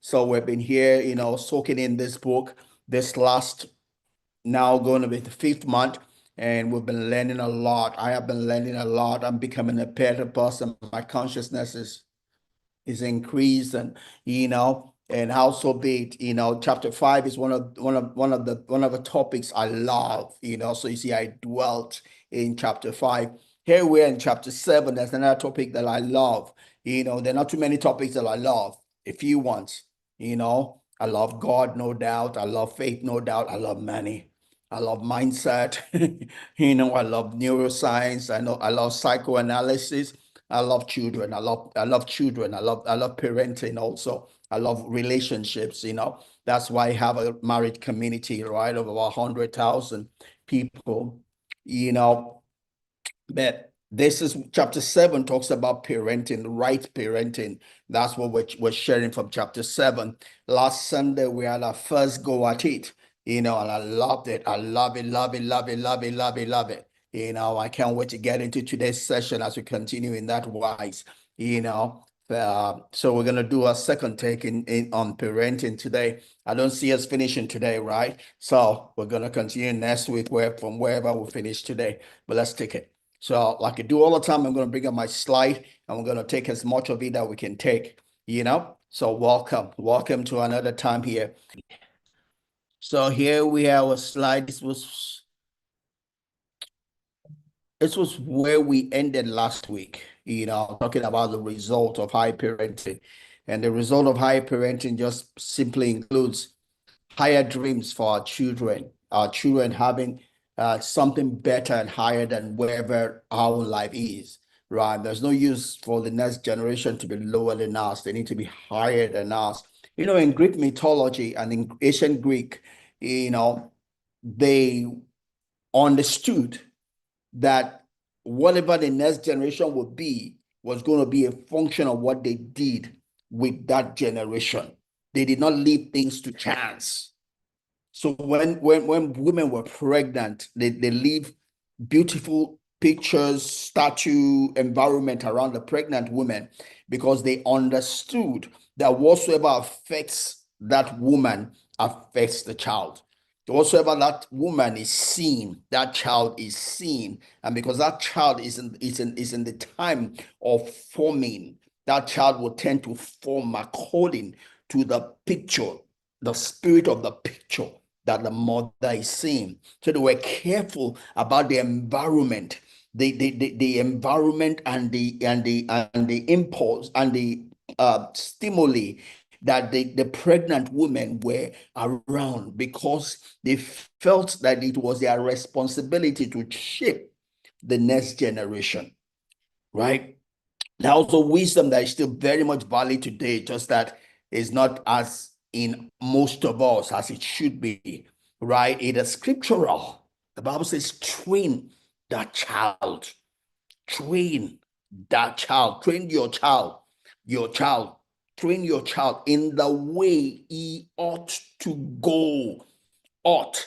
So we've been here, soaking in this book this last, now going to be the fifth month, and we've been learning a lot. I have been learning a lot. I'm becoming a better person. My consciousness is increased, and also be it, chapter 5 is one of the topics I love, so you see I dwelt in chapter 5. Here we're in chapter 7. There's another topic that I love. There are not too many topics that I love, a few ones. I love God, no doubt. I love faith, no doubt. I love money. I love mindset. I love neuroscience. I love psychoanalysis. I love children. I love children. I love parenting also. I love relationships. That's why I have a married community, right, of about 100,000 people. You know, but this is chapter 7 talks about parenting, right parenting. That's what we're sharing from chapter 7. Last Sunday, we had our first go at it, and I loved it. I love it, love it, love it, love it, love it, love it. I can't wait to get into today's session as we continue in that wise, so we're going to do a second take in on parenting today. I don't see us finishing today, right? So we're going to continue next week from wherever we finish today. But let's take it. So like I do all the time, I'm going to bring up my slide and we're going to take as much of it that we can take, So welcome to another time here. So here we have a slide. This was where we ended last week, talking about the result of high parenting. And the result of high parenting just simply includes higher dreams for our children having something better and higher than wherever our life is, right? There's no use for the next generation to be lower than us. They need to be higher than us. In Greek mythology and in ancient Greek, they understood that whatever the next generation would be was going to be a function of what they did with that generation. They did not leave things to chance. So when women were pregnant, they leave beautiful pictures, statue, environment around the pregnant women because they understood that whatsoever affects that woman affects the child. Whatsoever that woman is seen, that child is seen. And because that child is in the time of forming, that child will tend to form according to the picture, the spirit of the picture that the mother is seeing. So they were careful about the environment, the environment and the impulse and the stimuli that the pregnant women were around, because they felt that it was their responsibility to shape the next generation, right? That was a wisdom that is still very much valid today, just that is not as in most of us as it should be, right? It is scriptural. The Bible says, train that child, train that child, train your child, train your child in the way he ought to go. Ought.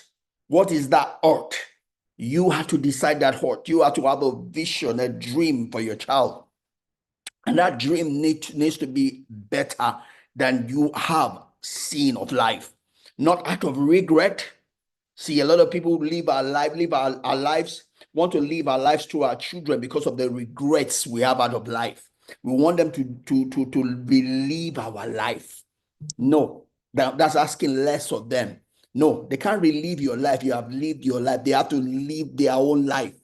What is that ought? You have to decide that ought. You have to have a vision, a dream for your child. And that dream needs to be better than you have seen of life, not out of regret. See, a lot of people live our lives, want to live our lives to our children because of the regrets we have out of life. We want them to relive our life. No, that's asking less of them. No, they can't relive your life. You have lived your life. They have to live their own life.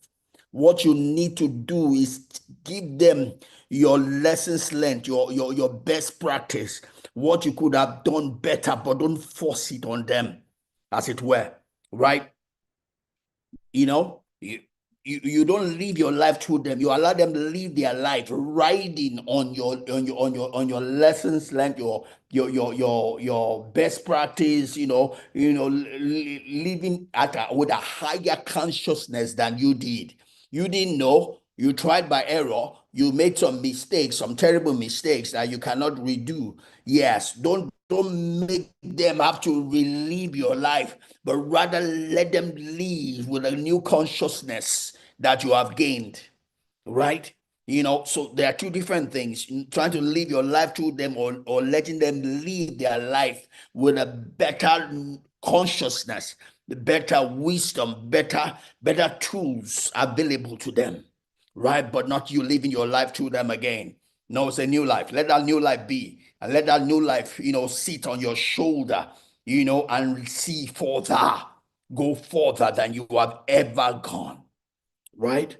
What you need to do is give them your lessons learned, your best practice, what you could have done better, but don't force it on them, as it were, right? You don't live your life through them. You allow them to live their life riding on your lessons learned, your best practice, living with a higher consciousness than you did. You didn't know, you tried by error, you made some mistakes, some terrible mistakes that you cannot redo. Yes, don't make them have to relive your life, but rather let them live with a new consciousness that you have gained, right? So there are two different things: trying to live your life through them, or letting them live their life with a better consciousness, the better wisdom, better tools available to them, right? But not you living your life through them again. No, it's a new life. Let that new life be, and let that new life, sit on your shoulder, and see further, go further than you have ever gone, right?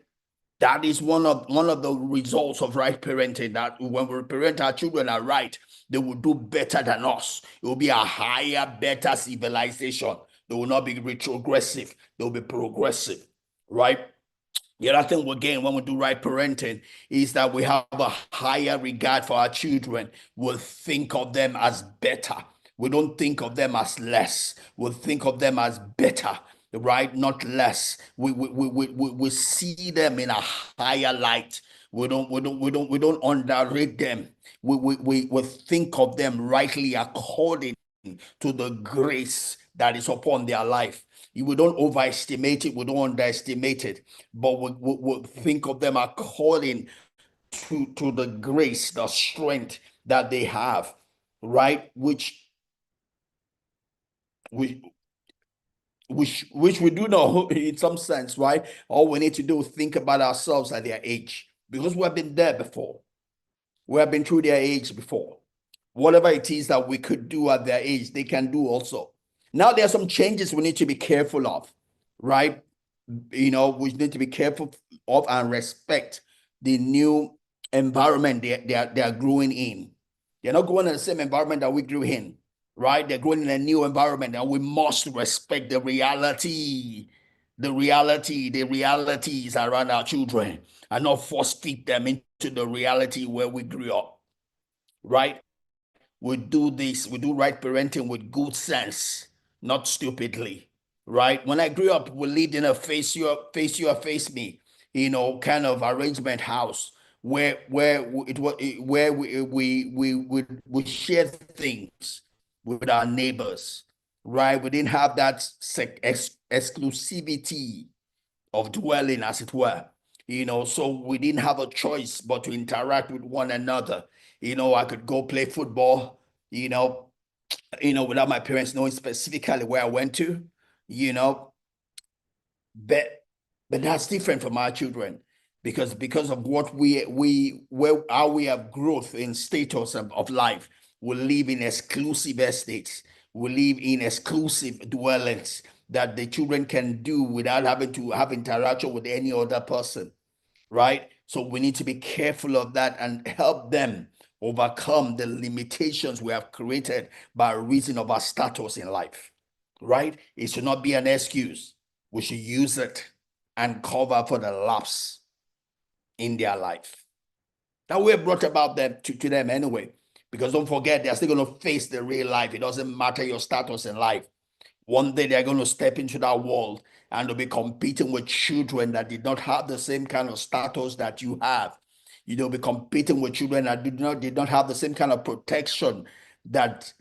That is one of the results of right parenting. That when we parent our children are right, they will do better than us. It will be a higher, better civilization. They will not be retrogressive. They will be progressive, right? The other thing we gain when we do right parenting is that we have a higher regard for our children. We'll think of them as better. We don't think of them as less. We'll think of them as better, right? Not less. We see them in a higher light. We don't underrate them. We think of them rightly according to the grace that is upon their life. We don't overestimate it, we don't underestimate it, but we think of them according to the grace, the strength that they have, right? We which we do know in some sense, right? All we need to do is think about ourselves at their age, because we have been there before. We have been through their age before. Whatever it is that we could do at their age, they can do also. Now, there are some changes we need to be careful of, right? We need to be careful of and respect the new environment they are growing in. They're not going in the same environment that we grew in, right? They're growing in a new environment, and we must respect the realities around our children, and not force feed them into the reality where we grew up, right? We do right parenting with good sense, not stupidly, right? When I grew up, we lived in a face you, face me, kind of arrangement house where it was where we shared things with our neighbors, right? We didn't have that exclusivity of dwelling, as it were. So we didn't have a choice but to interact with one another. I could go play football, without my parents knowing specifically where I went to, you know, but that's different from our children, because of what how we have growth in status of life. We live in exclusive estates. We live in exclusive dwellings that the children can do without having to have interaction with any other person, right? So we need to be careful of that and help them overcome the limitations we have created by reason of our status in life, right? It should not be an excuse. We should use it and cover for the lapse in their life that we have brought about them to them anyway. Because don't forget, they're still going to face the real life. It doesn't matter your status in life. One day they're going to step into that world, and they'll be competing with children that did not have the same kind of status that you have. You'll be competing with children that did not have the same kind of protection, that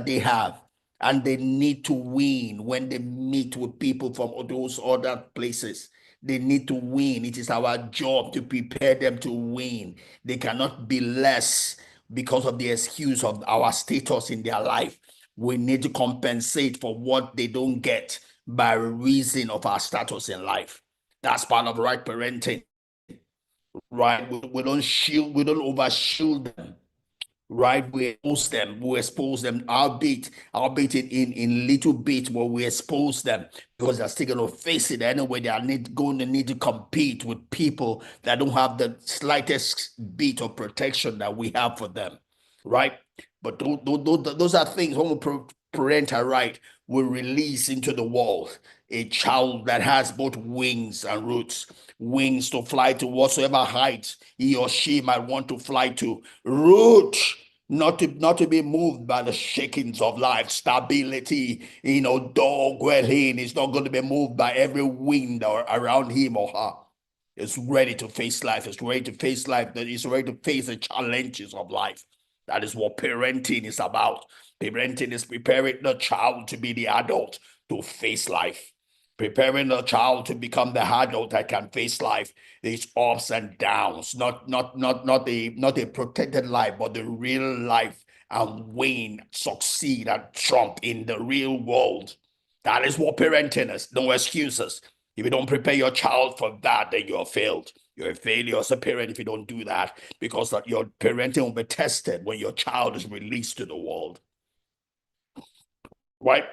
they have. And they need to win when they meet with people from those other places. They need to win. It is our job to prepare them to win. They cannot be less because of the excuse of our status in their life. We need to compensate for what they don't get by reason of our status in life. That's part of right parenting, right? We don't overshield them, right? We expose them, albeit in little bit, but we expose them because they're still going to face it anyway. They are going to need to compete with people that don't have the slightest bit of protection that we have for them, right? But those are things when we parental right will release into the world a child that has both wings and roots, wings to fly to whatsoever height he or she might want to fly to, root not to be moved by the shakings of life, stability, dog dwelling. Is not going to be moved by every wind around him or her. It's ready to face life. It's ready to face life. That is ready to face the challenges of life. That is what parenting is about. Parenting is preparing the child to be the adult to face life. Preparing a child to become the adult that can face life, these ups and downs, not a protected life, but the real life, and win, succeed, and trump in the real world. That is what parenting is. No excuses. If you don't prepare your child for that, then you're failed. You're a failure as a parent if you don't do that, because your parenting will be tested when your child is released to the world. Right?